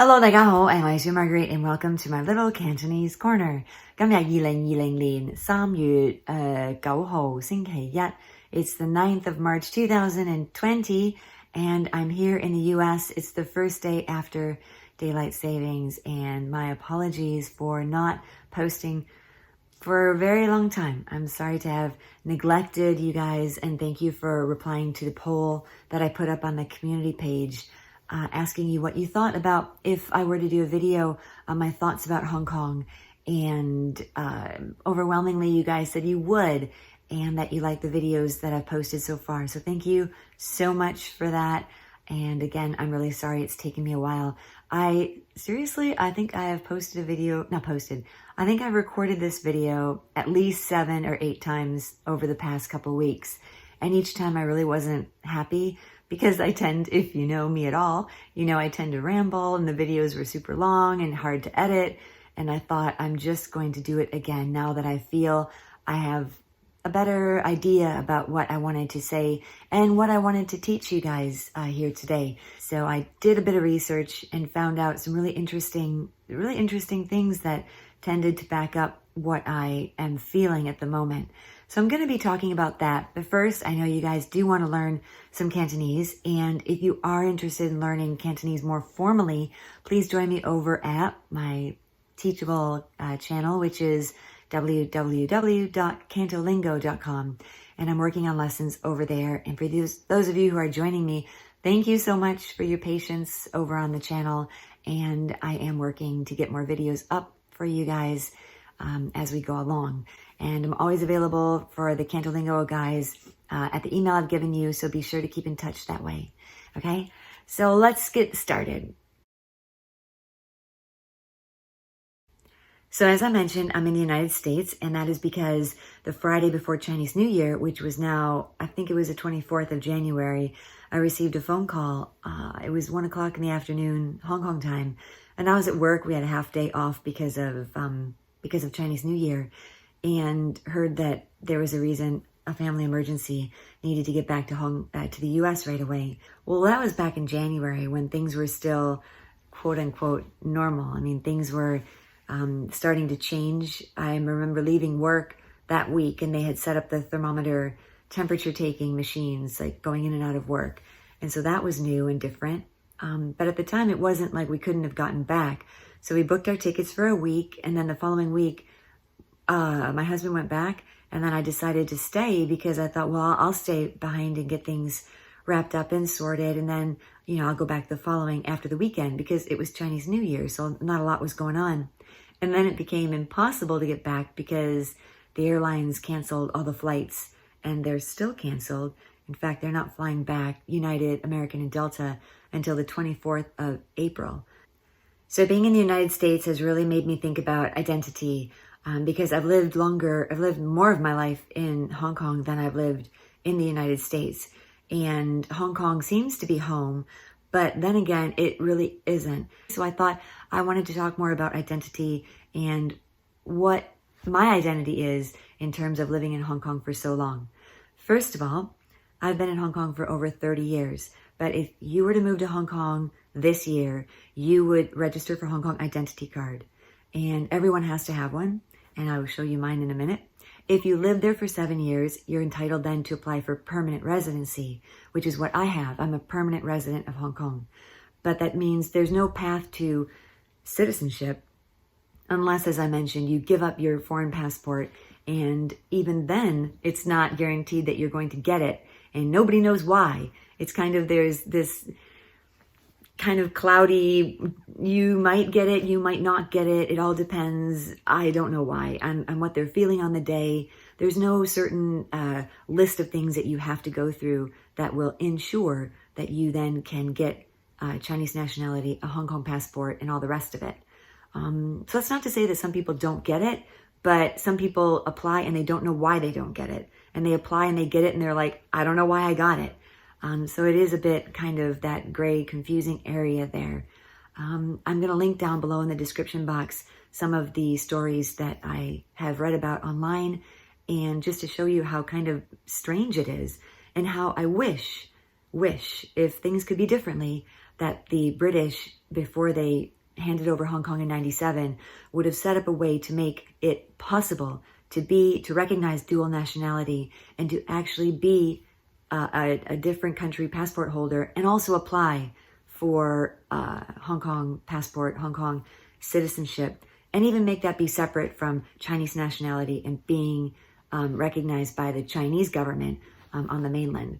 Hello， 大家好，我係 Marguerite and welcome to my little Cantonese corner。今日2020年3月9號星期一 It's the 9th of March 2020 and I'm here in the US. It's the first day after daylight savings and my apologies for not posting for a very long time. I'm sorry to have neglected you guys and thank you for replying to the poll that I put up on the community page. Asking you what you thought about if I were to do a video on my thoughts about Hong Kong. And overwhelmingly, you guys said you would and that you like the videos that I've posted so far. So thank you so much for that. And again, I'm really sorry it's taken me a while. I think I have posted a video, I think I've recorded this video at least 7 or 8 times over the past couple weeks. And each time I really wasn't happy because I tend, if you know me at all, you know I tend to ramble and the videos were super long and hard to edit. And I thought I'm just going to do it again now that I feel I have a better idea about what I wanted to say and what I wanted to teach you guys here today. So I did a bit of research and found out some really interesting things that tended to back up what I am feeling at the moment. So I'm going to be talking about that. But first, I know you guys do want to learn some Cantonese. And if you are interested in learning Cantonese more formally, please join me over at my Teachable channel, which is www.cantolingo.com. And I'm working on lessons over there. And for those of you who are joining me, thank you so much for your patience over on the channel. And I am working to get more videos up for you guys as we go along. And I'm always available for the Cantolingo guys at the email I've given you, so be sure to keep in touch that way. Okay, so let's get started. So as I mentioned, I'm in the United States, and that is because the Friday before Chinese New Year, which was now, I think it was the 24th of January, I received a phone call. It was 1 o'clock in the afternoon, Hong Kong time, and I was at work. We had a half day off because of Chinese New Year, and heard that there was a family emergency, needed to get back to the U.S. right away. Well, that was back in January when things were still, quote unquote, normal. I mean, things were starting to change. I remember leaving work that week and they had set up the thermometer temperature taking machines, like going in and out of work. And so that was new and different. But at the time, it wasn't like we couldn't have gotten back. So we booked our tickets for a week, and then the following week, my husband went back, and then I decided to stay because I thought, well, I'll stay behind and get things wrapped up and sorted, and then, I'll go back after the weekend because it was Chinese New Year, so not a lot was going on. And then it became impossible to get back because the airlines canceled all the flights, and they're still canceled. In fact, they're not flying back, United, American, and Delta, until the 24th of April. So being in the United States has really made me think about identity because I've lived more of my life in Hong Kong than I've lived in the United States. And Hong Kong seems to be home, but then again, it really isn't. So I thought I wanted to talk more about identity and what my identity is in terms of living in Hong Kong for so long. First of all, I've been in Hong Kong for over 30 years. But if you were to move to Hong Kong this year, you would register for Hong Kong Identity Card. And everyone has to have one. And I will show you mine in a minute. If you live there for 7 years, you're entitled then to apply for permanent residency, which is what I have. I'm a permanent resident of Hong Kong. But that means there's no path to citizenship unless, as I mentioned, you give up your foreign passport. And even then, it's not guaranteed that you're going to get it. And nobody knows why. It's there's this kind of cloudy, you might get it, you might not get it. It all depends. I don't know why. And what they're feeling on the day. There's no certain list of things that you have to go through that will ensure that you then can get Chinese nationality, a Hong Kong passport, and all the rest of it. So that's not to say that some people don't get it, but some people apply and they don't know why they don't get it. And they apply and they get it and they're like, I don't know why I got it. So it is a bit kind of that gray, confusing area there. I'm going to link down below in the description box some of the stories that I have read about online, and just to show you how kind of strange it is and how I wish if things could be differently, that the British, before they handed over Hong Kong in 97, would have set up a way to make it possible to recognize dual nationality and to actually be a different country passport holder and also apply for Hong Kong passport, Hong Kong citizenship, and even make that be separate from Chinese nationality and being recognized by the Chinese government on the mainland.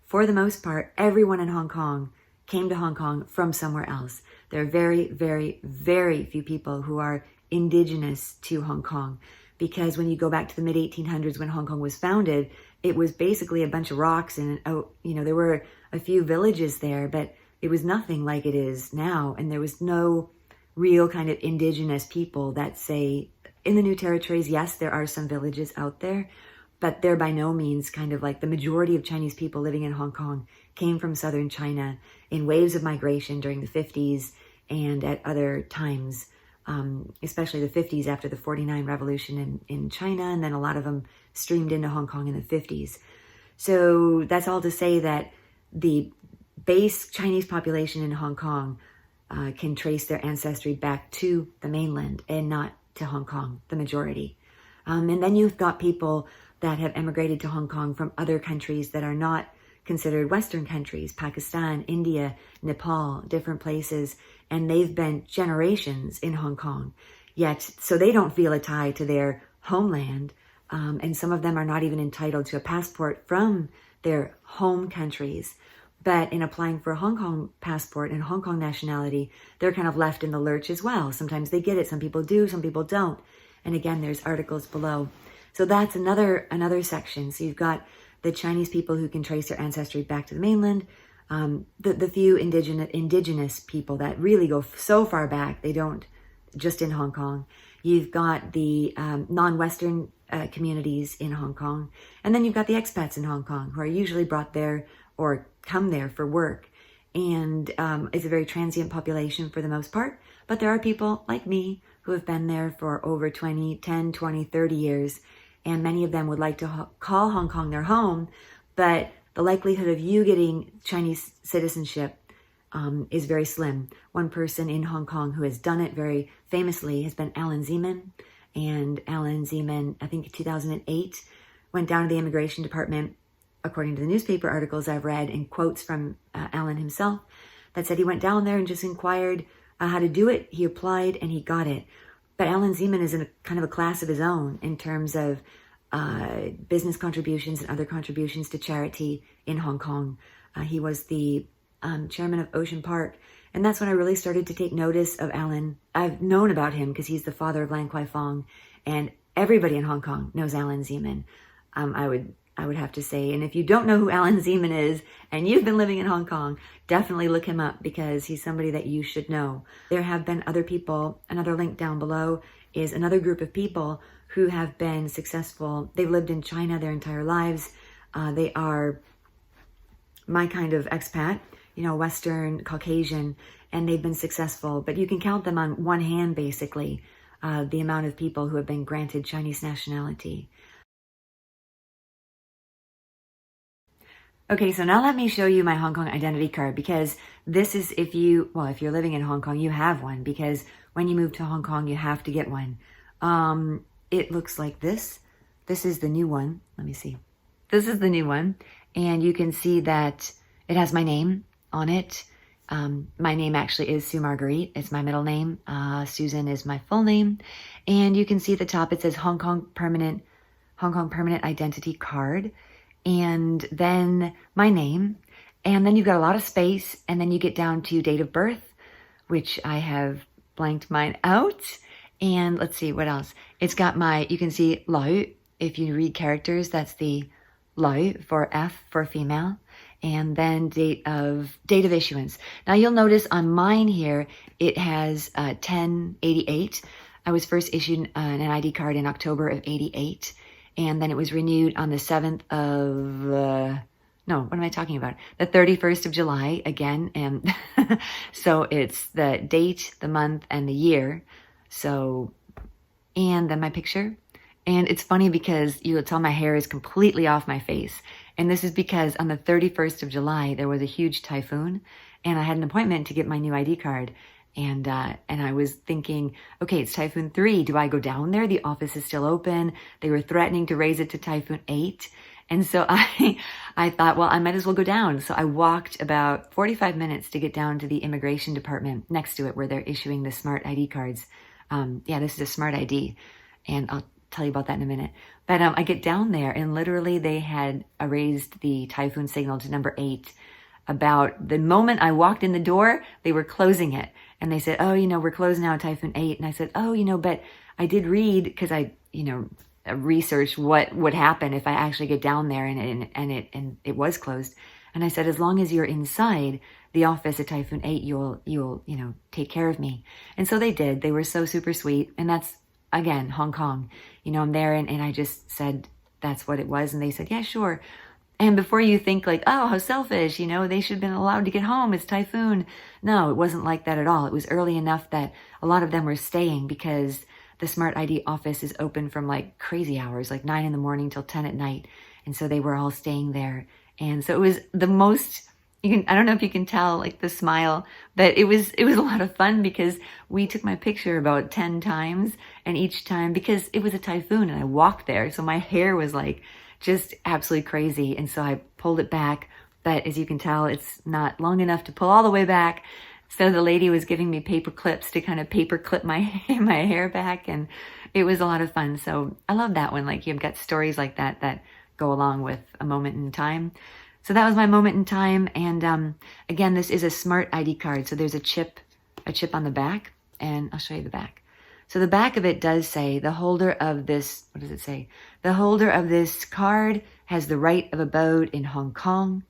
For the most part, everyone in Hong Kong came to Hong Kong from somewhere else. There are very, very, very few people who are indigenous to Hong Kong, because when you go back to the mid-1800s when Hong Kong was founded, it was basically a bunch of rocks and, there were a few villages there, but it was nothing like it is now. And there was no real kind of indigenous people that say, in the New Territories, yes, there are some villages out there, but they're by no means kind of like the majority of Chinese people living in Hong Kong came from southern China in waves of migration during the 50s and at other times, especially the 50s after the 49 revolution in China, and then a lot of them streamed into Hong Kong in the 50s. So that's all to say that the base Chinese population in Hong Kong can trace their ancestry back to the mainland and not to Hong Kong, the majority. And then you've got people that have emigrated to Hong Kong from other countries that are not considered Western countries, Pakistan, India, Nepal, different places, and they've been generations in Hong Kong. Yet, so they don't feel a tie to their homeland, and some of them are not even entitled to a passport from their home countries. But in applying for a Hong Kong passport and Hong Kong nationality, they're kind of left in the lurch as well. Sometimes they get it, some people do, some people don't. And again, there's articles below. So that's another section. So you've got the Chinese people who can trace their ancestry back to the mainland, the few indigenous people that really go so far back, they don't, just in Hong Kong. You've got the non-Western communities in Hong Kong, and then you've got the expats in Hong Kong who are usually brought there or come there for work. And it's a very transient population for the most part, but there are people like me who have been there for over 10, 20, 30 years, and many of them would like to call Hong Kong their home, but the likelihood of you getting Chinese citizenship is very slim. One person in Hong Kong who has done it very famously has been Allan Zeman, and Allan Zeman, I think in 2008, went down to the immigration department, according to the newspaper articles I've read and quotes from Allan himself, that said he went down there and just inquired how to do it. He applied and he got it. But Allan Zeman is in a kind of a class of his own in terms of business contributions and other contributions to charity in Hong Kong. He was the chairman of Ocean Park. And that's when I really started to take notice of Allan. I've known about him because he's the father of Lan Kwai Fong. And everybody in Hong Kong knows Allan Zeman. I would have to say, and if you don't know who Allan Zeman is and you've been living in Hong Kong, definitely look him up because he's somebody that you should know. There have been other people. Another link down below is another group of people who have been successful. They've lived in China their entire lives. They are my kind of expat, Western, Caucasian, and they've been successful. But you can count them on one hand, basically, the amount of people who have been granted Chinese nationality. Okay, so now let me show you my Hong Kong identity card, because this is if you're living in Hong Kong, you have one, because when you move to Hong Kong, you have to get one. It looks like this. This is the new one. Let me see. This is the new one. And you can see that it has my name on it. My name actually is Sue Marguerite. It's my middle name. Susan is my full name. And you can see at the top, it says Hong Kong Permanent Identity Card. And then my name, and then you've got a lot of space, and then you get down to date of birth, which I have blanked mine out. And let's see, what else? It's got you can see Lao. If you read characters, that's the Lao for F for female, and then date of issuance. Now you'll notice on mine here, it has 1088. I was first issued an ID card in October of 88. And then it was renewed on the 7th of, what am I talking about? The 31st of July again. And so it's the date, the month, and the year. So, and then my picture. And it's funny because you'll tell my hair is completely off my face. And this is because on the 31st of July, there was a huge typhoon, and I had an appointment to get my new ID card. And I was thinking, okay, it's Typhoon 3. Do I go down there? The office is still open. They were threatening to raise it to Typhoon 8. And so I thought, well, I might as well go down. So I walked about 45 minutes to get down to the immigration department next to it where they're issuing the smart ID cards. Yeah, this is a smart ID. And I'll tell you about that in a minute. But I get down there and literally they had raised the typhoon signal to number 8. About the moment I walked in the door, they were closing it. And they said, oh, we're closed now at Typhoon 8. And I said, oh, but I did read, because I, researched what would happen if I actually get down there and it was closed. And I said, as long as you're inside the office at Typhoon 8, you'll take care of me. And so they did. They were so super sweet. And that's, again, Hong Kong. I'm there and I just said that's what it was. And they said, yeah, sure. And before you think like, oh, how selfish, they should have been allowed to get home. It's typhoon. No, it wasn't like that at all. It was early enough that a lot of them were staying because the Smart ID office is open from like crazy hours, like 9 in the morning till 10 at night. And so they were all staying there. And so it was the most, I don't know if you can tell like the smile, but it was a lot of fun because we took my picture about 10 times. And each time, because it was a typhoon and I walked there. So my hair was like, just absolutely crazy. And so I pulled it back, but as you can tell, it's not long enough to pull all the way back. So the lady was giving me paper clips to kind of paper clip my hair back, and it was a lot of fun. So I love that one. Like you've got stories like that go along with a moment in time. So that was my moment in time. And again, this is a smart ID card. So there's a chip on the back, and I'll show you the back. So the back of it does say the holder of this, what does it say? The holder of this card has the right of abode in Hong Kong.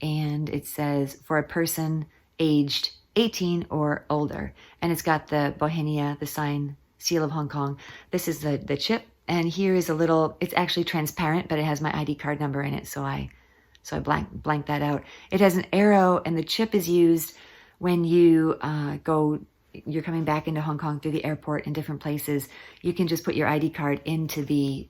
And it says for a person aged 18 or older. And it's got the Bohemia, the sign, seal of Hong Kong. This is the chip. And here is a little, it's actually transparent, but it has my ID card number in it. So I blanked that out. It has an arrow, and the chip is used when you you're coming back into Hong Kong through the airport in different places. You can just put your ID card into the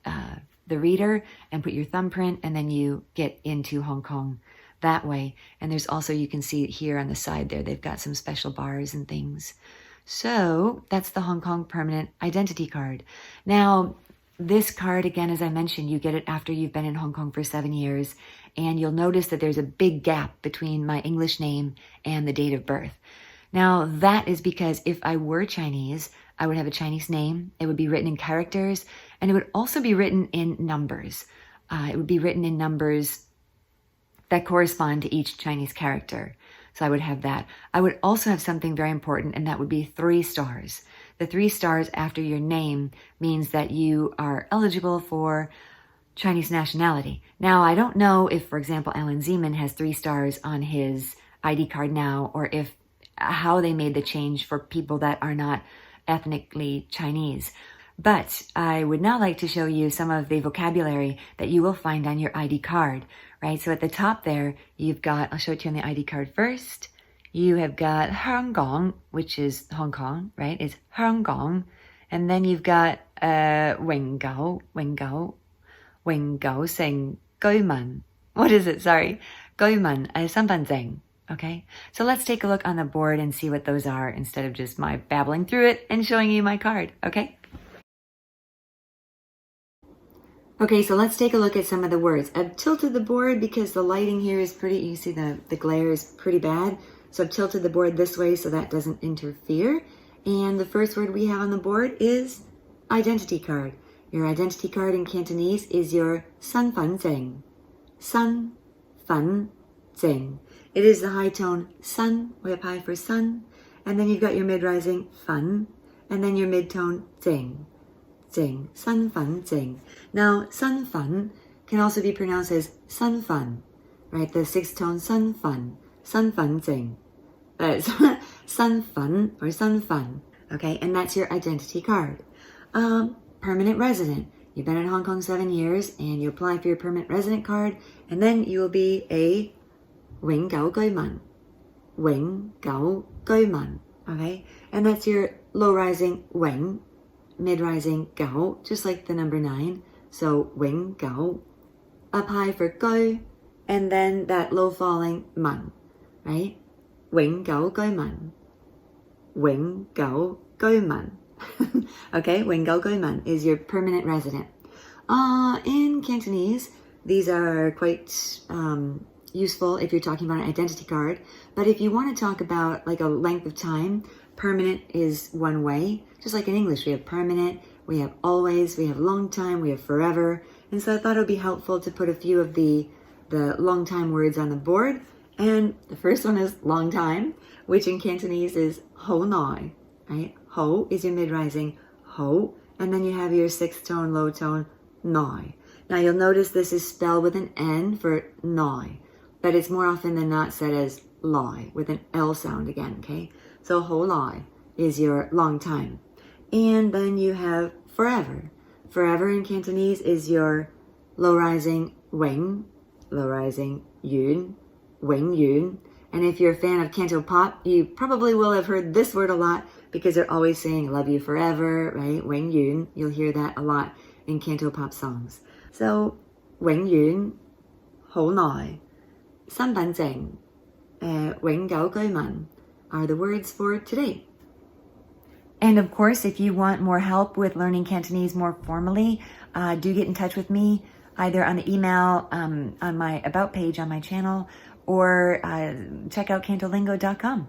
reader and put your thumbprint, and then you get into Hong Kong that way. And there's also, you can see it here on the side there, they've got some special bars and things. So that's the Hong Kong permanent identity card. Now, this card, again, as I mentioned, you get it after you've been in Hong Kong for 7 years. And you'll notice that there's a big gap between my English name and the date of birth. Now, that is because if I were Chinese, I would have a Chinese name. It would be written in characters, and it would also be written in numbers. It would be written in numbers that correspond to each Chinese character. So I would have that. I would also have something very important, and that would be 3 stars. The 3 stars after your name means that you are eligible for Chinese nationality. Now, I don't know if, for example, Allan Zeman has 3 stars on his ID card now, or if how they made the change for people that are not ethnically Chinese. But I would now like to show you some of the vocabulary that you will find on your ID card, right? So at the top there, you've got, I'll show it to you on the ID card first. You have got Hong Kong, which is Hong Kong, right? It's Hong Kong. And then you've got Wing Gao Sing Gui What is it? Sorry. Gui Sanban. Okay, so let's take a look on the board and see what those are instead of just my babbling through it and showing you my card, okay? Okay, so let's take a look at some of the words. I've tilted the board because the lighting here is pretty, you see the glare is pretty bad. So I've tilted the board this way so that doesn't interfere. And the first word we have on the board is identity card. Your identity card in Cantonese is your San Fan Zeng. San Fan Zeng. It is the high tone sun, way up high for sun, and then you've got your mid-rising fun, and then your mid-tone zing, sun fun, zing. Now, sun fun can also be pronounced as sun fun, right? The 6th tone sun fun, zing. But it's sun fun or sun fun, okay? And that's your identity card. Permanent resident. You've been in Hong Kong 7 years, and you apply for your permanent resident card, and then you will be a 永久居民, okay? And that's your low rising 永, mid rising 九, just like the number 9. So 永久, up high for 居, and then that low falling man, right? 永久居民，永久居民. Okay, 永久居民 is your permanent resident. In Cantonese, these are quite useful if you're talking about an identity card. But if you want to talk about like a length of time, permanent is one way. Just like in English, we have permanent, we have always, we have long time, we have forever. And so I thought it would be helpful to put a few of the long time words on the board. And the first one is long time, which in Cantonese is ho nai, right? Ho is your mid-rising, ho, and then you have your sixth tone, low tone, nai. Now you'll notice this is spelled with an N for nai, but it's more often than not said as lai, with an L sound again, okay? So ho lai is your long time. And then you have forever. Forever in Cantonese is your low-rising wing, low-rising yun, wing yun. And if you're a fan of Canto Pop, you probably will have heard this word a lot because they're always saying love you forever, right? Wing yun. You'll hear that a lot in Canto Pop songs. So, wing yun, ho nai, san ban zeng, wing gao gui man are the words for today. And of course, if you want more help with learning Cantonese more formally, do get in touch with me either on the email on my About page on my channel or check out cantolingo.com.